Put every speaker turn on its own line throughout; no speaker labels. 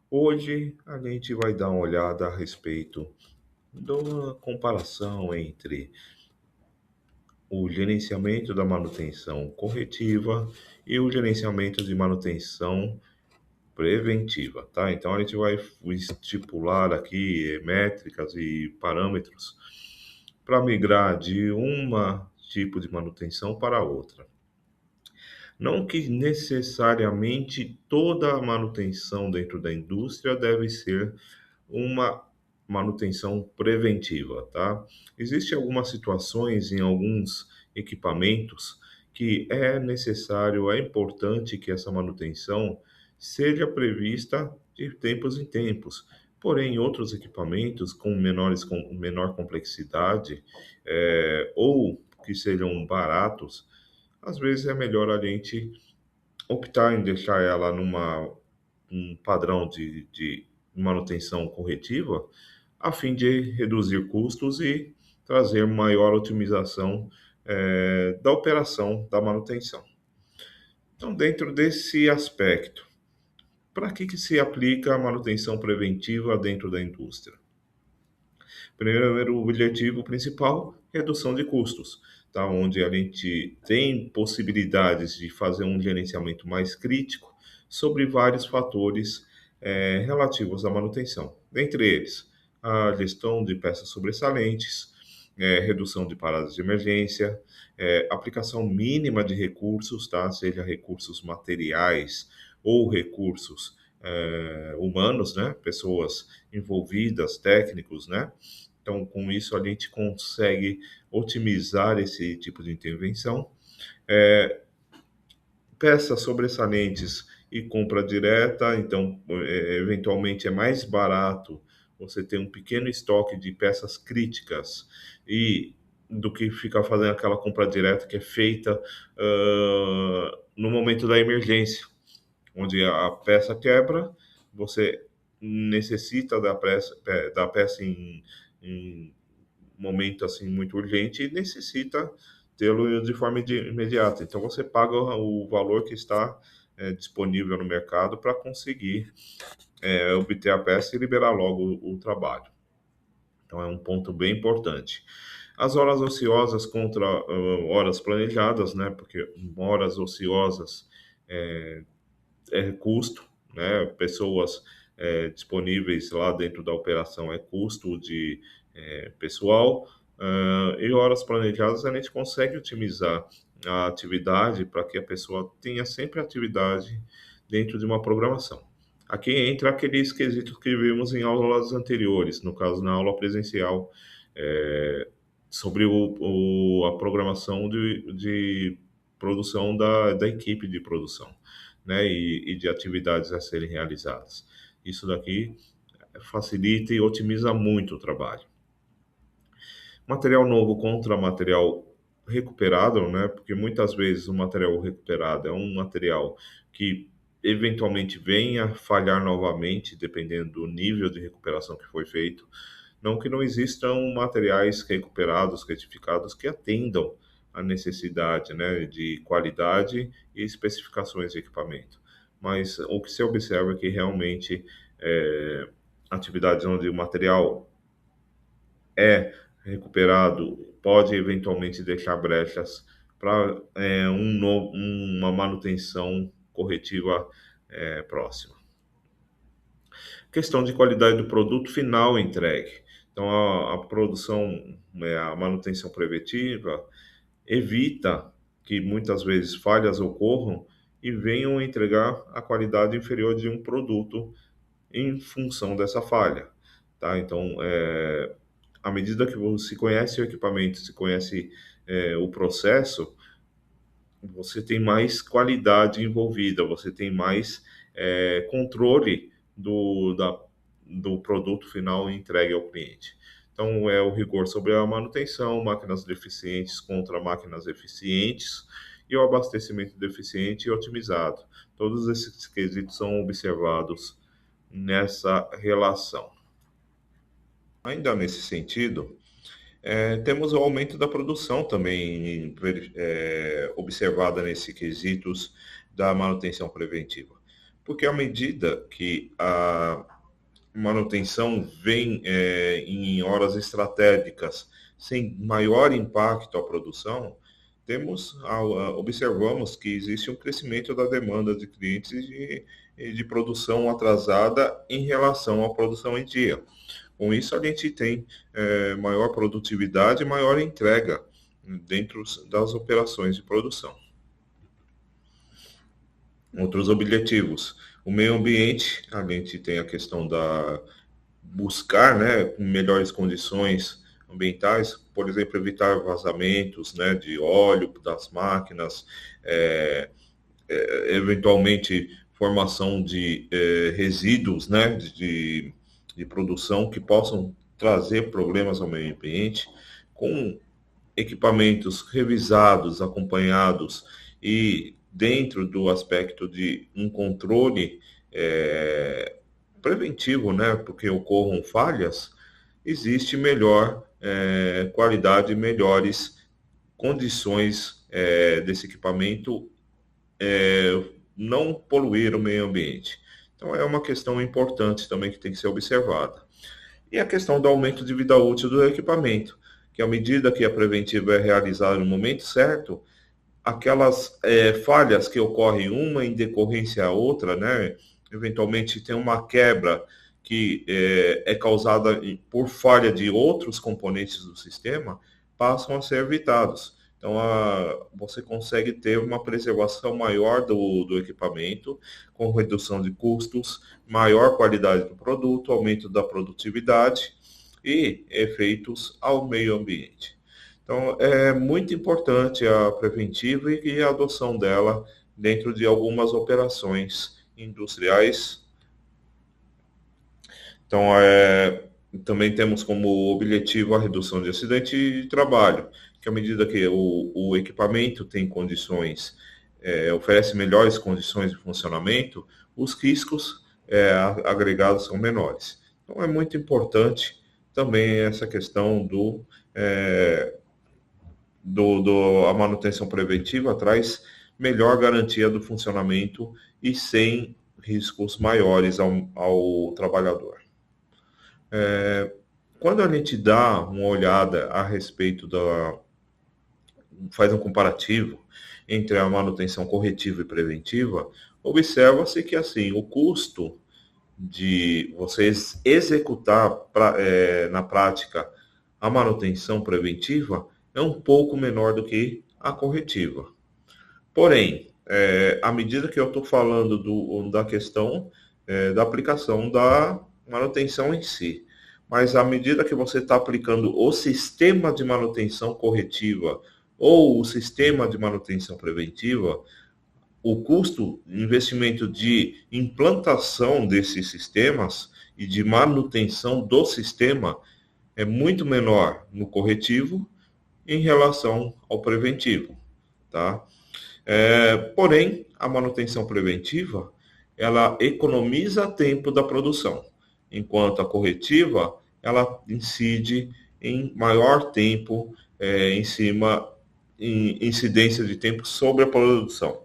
Hoje a gente vai dar uma olhada a respeito da comparação entre o gerenciamento da manutenção corretiva e o gerenciamento de manutenção preventiva, tá? Então a gente vai estipular aqui métricas e parâmetros para migrar de uma tipo de manutenção para outra. Não que necessariamente toda a manutenção dentro da indústria deve ser uma manutenção preventiva, tá? Existem algumas situações em alguns equipamentos que é necessário, é importante que essa manutenção seja prevista de tempos em tempos. Porém, em outros equipamentos com menor complexidade, ou que sejam baratos, às vezes é melhor a gente optar em deixar ela numa um padrão de manutenção corretiva, a fim de reduzir custos e trazer maior otimização da operação da manutenção. Então, dentro desse aspecto, para que se aplica a manutenção preventiva dentro da indústria? Primeiro, o objetivo principal, redução de custos, tá? Onde a gente tem possibilidades de fazer um gerenciamento mais crítico sobre vários fatores relativos à manutenção. Dentre eles, a gestão de peças sobressalentes, redução de paradas de emergência, aplicação mínima de recursos, tá? Seja recursos materiais ou recursos humanos, né? Pessoas envolvidas, técnicos, né? Então, com isso, a gente consegue otimizar esse tipo de intervenção. É, Peças sobressalentes e compra direta, então, eventualmente é mais barato você ter um pequeno estoque de peças críticas e do que ficar fazendo aquela compra direta que é feita no momento da emergência, onde a peça quebra, você necessita da peça em momento assim muito urgente e necessita tê-lo de forma imediata. Então você paga o valor que está disponível no mercado para conseguir obter a peça e liberar logo o trabalho. Então é um ponto bem importante. As horas ociosas contra horas planejadas, né? Porque horas ociosas é custo, né? Pessoas disponíveis lá dentro da operação é custo de pessoal, e horas planejadas a gente consegue otimizar a atividade para que a pessoa tenha sempre atividade dentro de uma programação. Aqui entra aqueles quesitos que vimos em aulas anteriores, no caso na aula presencial, é, sobre a programação de produção da equipe de produção, né, e de atividades a serem realizadas. Isso daqui facilita e otimiza muito o trabalho. Material novo contra material recuperado, né? Porque muitas vezes o material recuperado é um material que eventualmente venha a falhar novamente, dependendo do nível de recuperação que foi feito. Não que não existam materiais recuperados, retificados, que atendam à necessidade, né, de qualidade e especificações de equipamento. Mas o que se observa é que realmente atividades onde o material é recuperado pode eventualmente deixar brechas para uma manutenção corretiva próxima. Questão de qualidade do produto final entregue. Então, a produção, a manutenção preventiva evita que muitas vezes falhas ocorram e venham a entregar a qualidade inferior de um produto em função dessa falha, tá? Então, à medida que você conhece o equipamento, se conhece o processo, você tem mais qualidade envolvida, você tem mais controle do produto final entregue ao cliente. Então, é o rigor sobre a manutenção, máquinas deficientes contra máquinas eficientes e o abastecimento deficiente e otimizado. Todos esses quesitos são observados nessa relação. Ainda nesse sentido, temos o aumento da produção também observada nesse quesitos da manutenção preventiva. Porque à medida que a manutenção vem em horas estratégicas, sem maior impacto à produção, observamos que existe um crescimento da demanda de clientes de produção atrasada em relação à produção em dia. Com isso, a gente tem maior produtividade e maior entrega dentro das operações de produção. Outros objetivos. O meio ambiente, a gente tem a questão da buscar, né, melhores condições ambientais, por exemplo, evitar vazamentos, né, de óleo das máquinas, eventualmente formação de resíduos, né, de produção que possam trazer problemas ao meio ambiente, com equipamentos revisados, acompanhados e dentro do aspecto de um controle preventivo, né, porque ocorram falhas, existe melhor qualidade, melhores condições desse equipamento não poluir o meio ambiente. Então é uma questão importante também que tem que ser observada. E a questão do aumento de vida útil do equipamento, que à medida que a preventiva é realizada no momento certo, aquelas falhas que ocorrem uma em decorrência à outra, né? Eventualmente tem uma quebra que é causada por falha de outros componentes do sistema, passam a ser evitados. Então, você consegue ter uma preservação maior do equipamento, com redução de custos, maior qualidade do produto, aumento da produtividade e efeitos ao meio ambiente. Então, é muito importante a preventiva e a adoção dela dentro de algumas operações industriais. Então, também temos como objetivo a redução de acidente de trabalho, que à medida que o equipamento tem condições, oferece melhores condições de funcionamento, os riscos agregados são menores. Então, é muito importante também essa questão a manutenção preventiva traz melhor garantia do funcionamento e sem riscos maiores ao trabalhador. Quando a gente dá uma olhada a respeito faz um comparativo entre a manutenção corretiva e preventiva, observa-se que assim o custo de vocês executar na prática a manutenção preventiva é um pouco menor do que a corretiva. Porém, à medida que eu estou falando da questão da aplicação da manutenção em si, mas à medida que você está aplicando o sistema de manutenção corretiva ou o sistema de manutenção preventiva, o custo, investimento de implantação desses sistemas e de manutenção do sistema é muito menor no corretivo em relação ao preventivo, tá? Porém, a manutenção preventiva, ela economiza tempo da produção, enquanto a corretiva, ela incide em maior tempo incidência de tempo sobre a produção.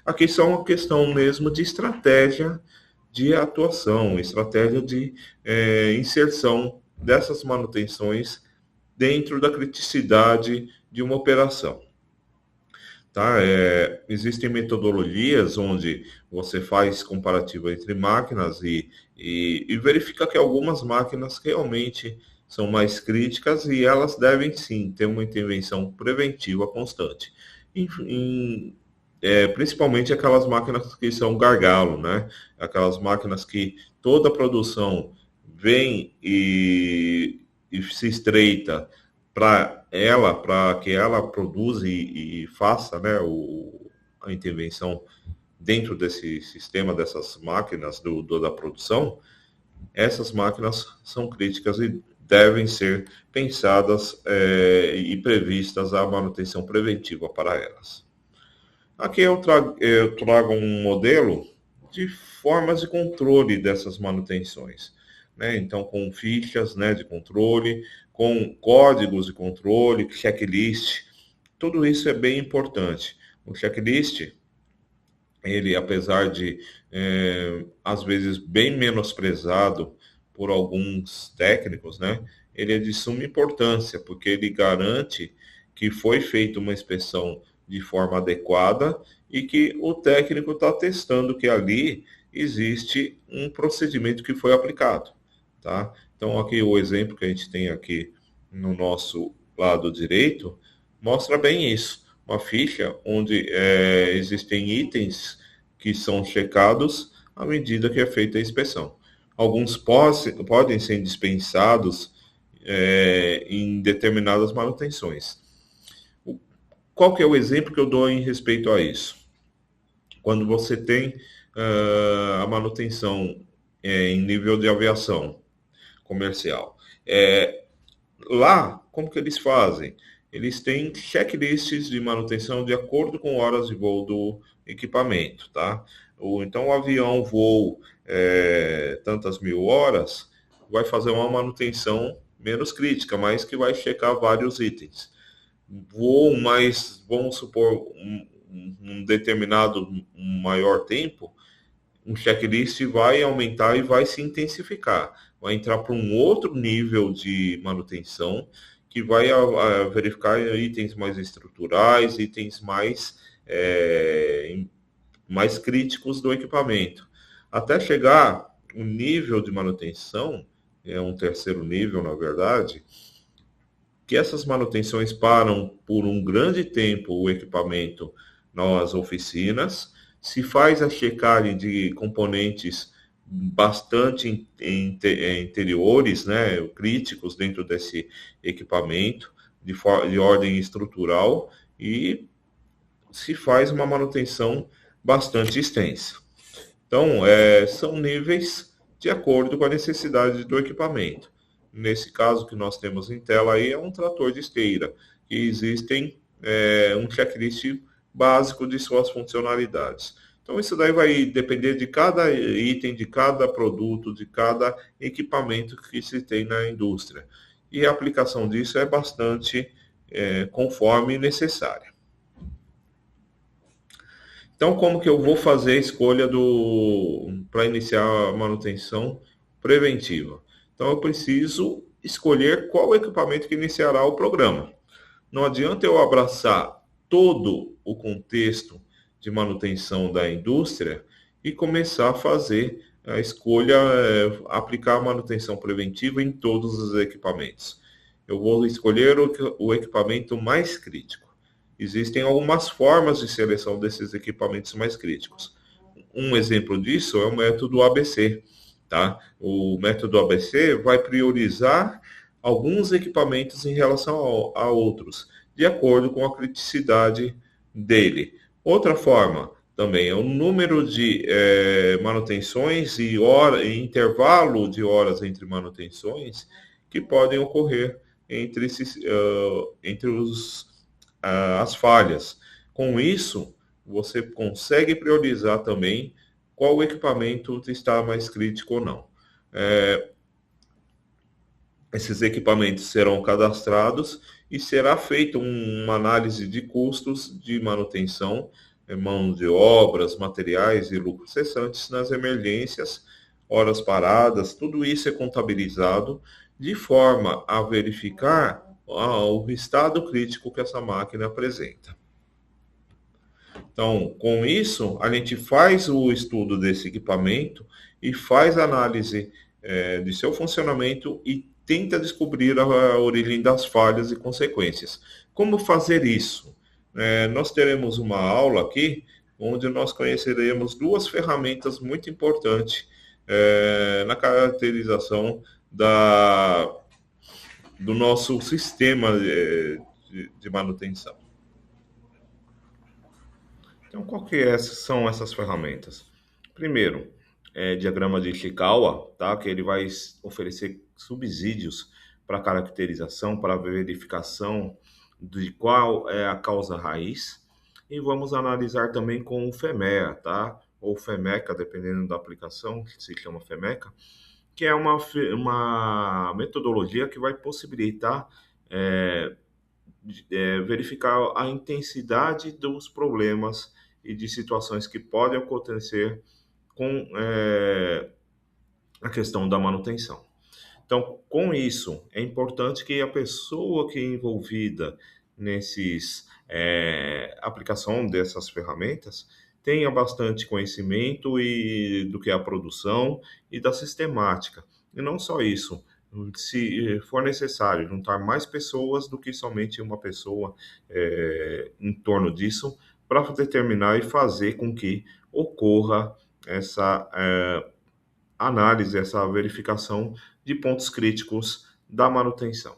Aqui só uma questão mesmo de estratégia de atuação, estratégia de inserção dessas manutenções dentro da criticidade de uma operação. Tá? Existem metodologias onde você faz comparativo entre máquinas e verifica que algumas máquinas realmente são mais críticas e elas devem sim ter uma intervenção preventiva constante. Principalmente aquelas máquinas que são gargalo, né? Aquelas máquinas que toda a produção vem e se estreita para que ela produza e faça, né, a intervenção dentro desse sistema dessas máquinas da produção. Essas máquinas são críticas e devem ser pensadas e previstas a manutenção preventiva para elas. Aqui eu trago um modelo de formas de controle dessas manutenções, né? Então, com fichas, né, de controle, com códigos de controle, checklist, tudo isso é bem importante. O checklist ele, apesar de, às vezes, bem menosprezado por alguns técnicos, né? Ele é de suma importância, porque ele garante que foi feita uma inspeção de forma adequada e que o técnico está testando que ali existe um procedimento que foi aplicado, tá? Então, aqui o exemplo que a gente tem aqui no nosso lado direito mostra bem isso. Uma ficha onde existem itens que são checados à medida que é feita a inspeção. Alguns podem ser dispensados em determinadas manutenções. Qual que é o exemplo que eu dou em respeito a isso? Quando você tem a manutenção em nível de aviação comercial. Lá, como que eles fazem? Eles têm checklists de manutenção de acordo com horas de voo do equipamento, tá? Então, o avião voou tantas mil horas, vai fazer uma manutenção menos crítica, mas que vai checar vários itens. Voou mais, vamos supor, um determinado maior tempo, um checklist vai aumentar e vai se intensificar. Vai entrar para um outro nível de manutenção que vai verificar itens mais estruturais, itens mais críticos do equipamento. Até chegar um nível de manutenção, é um terceiro nível, na verdade, que essas manutenções param por um grande tempo o equipamento nas oficinas, se faz a checagem de componentes bastante interiores, né, críticos dentro desse equipamento, de ordem estrutural, e se faz uma manutenção bastante extensa. Então, são níveis de acordo com a necessidade do equipamento. Nesse caso que nós temos em tela aí é um trator de esteira, que existem um checklist básico de suas funcionalidades. Então, isso daí vai depender de cada item, de cada produto, de cada equipamento que se tem na indústria. E a aplicação disso é bastante conforme necessária. Então, como que eu vou fazer a escolha para iniciar a manutenção preventiva? Então, eu preciso escolher qual equipamento que iniciará o programa. Não adianta eu abraçar todo o contexto de manutenção da indústria e começar a fazer a escolha, aplicar a manutenção preventiva em todos os equipamentos. Eu vou escolher o equipamento mais crítico. Existem algumas formas de seleção desses equipamentos mais críticos. Um exemplo disso é o método ABC, tá? O método ABC vai priorizar alguns equipamentos em relação a outros, de acordo com a criticidade dele. Outra forma também é o número de manutenções e intervalo de horas entre manutenções que podem ocorrer entre as falhas. Com isso, você consegue priorizar também qual equipamento está mais crítico ou não. Esses equipamentos serão cadastrados e será feita uma análise de custos de manutenção, mão de obras, materiais e lucros cessantes nas emergências, horas paradas, tudo isso é contabilizado de forma a verificar o estado crítico que essa máquina apresenta. Então, com isso, a gente faz o estudo desse equipamento e faz a análise de seu funcionamento e tenta descobrir a origem das falhas e consequências. Como fazer isso? Nós teremos uma aula aqui onde nós conheceremos duas ferramentas muito importantes na caracterização do nosso sistema de manutenção. Então, são essas ferramentas? Primeiro, diagrama de Ishikawa, tá? Que ele vai oferecer subsídios para caracterização, para verificação de qual é a causa raiz. E vamos analisar também com o FEMEA, tá? Ou FEMECA, dependendo da aplicação, que se chama FEMECA, que é uma metodologia que vai possibilitar verificar a intensidade dos problemas e de situações que podem acontecer com a questão da manutenção. Então, com isso, é importante que a pessoa que é envolvida nesses aplicação dessas ferramentas tenha bastante conhecimento e do que é a produção e da sistemática. E não só isso, se for necessário juntar mais pessoas do que somente uma pessoa em torno disso, para determinar e fazer com que ocorra essa análise, essa verificação de pontos críticos da manutenção.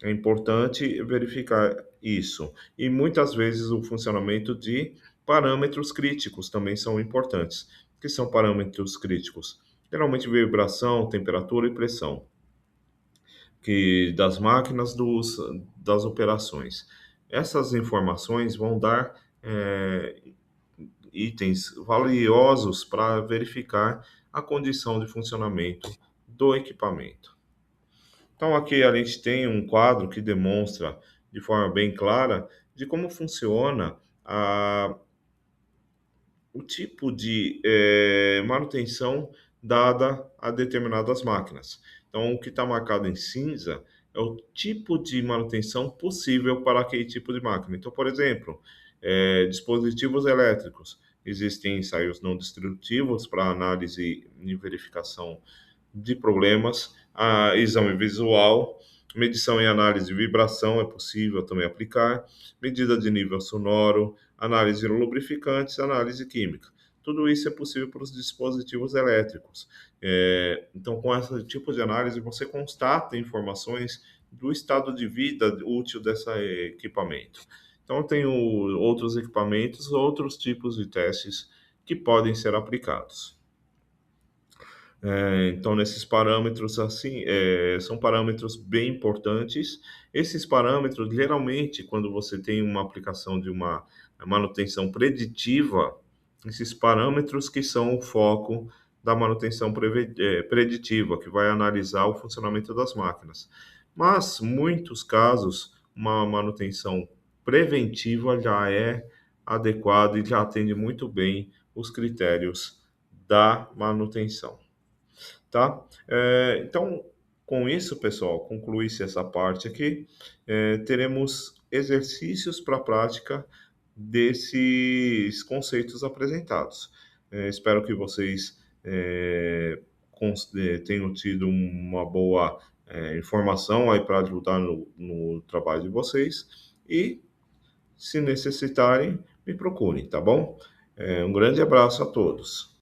É importante verificar isso. E muitas vezes o funcionamento de parâmetros críticos também são importantes. O que são parâmetros críticos? Geralmente vibração, temperatura e pressão que das máquinas das operações. Essas informações vão dar itens valiosos para verificar a condição de funcionamento do equipamento. Então, aqui a gente tem um quadro que demonstra de forma bem clara de como funciona o tipo de manutenção dada a determinadas máquinas. Então, o que está marcado em cinza é o tipo de manutenção possível para aquele tipo de máquina. Então, por exemplo, dispositivos elétricos. Existem ensaios não destrutivos para análise e verificação de problemas, exame visual, medição e análise de vibração é possível também aplicar, medida de nível sonoro, análise de lubrificantes, análise química. Tudo isso é possível para os dispositivos elétricos. Então, com esse tipo de análise, você constata informações do estado de vida útil desse equipamento. Então, eu tenho outros equipamentos, outros tipos de testes que podem ser aplicados. Então, nesses parâmetros, assim, são parâmetros bem importantes. Esses parâmetros, geralmente, quando você tem uma aplicação de uma manutenção preditiva, esses parâmetros que são o foco da manutenção preditiva, que vai analisar o funcionamento das máquinas. Mas, muitos casos, uma manutenção preventiva já é adequada e já atende muito bem os critérios da manutenção. Tá? Então, com isso, pessoal, conclui-se essa parte aqui. Teremos exercícios para a prática desses conceitos apresentados. Espero que vocês tenham tido uma boa informação aí para ajudar no trabalho de vocês e, se necessitarem, me procurem, tá bom? Um grande abraço a todos.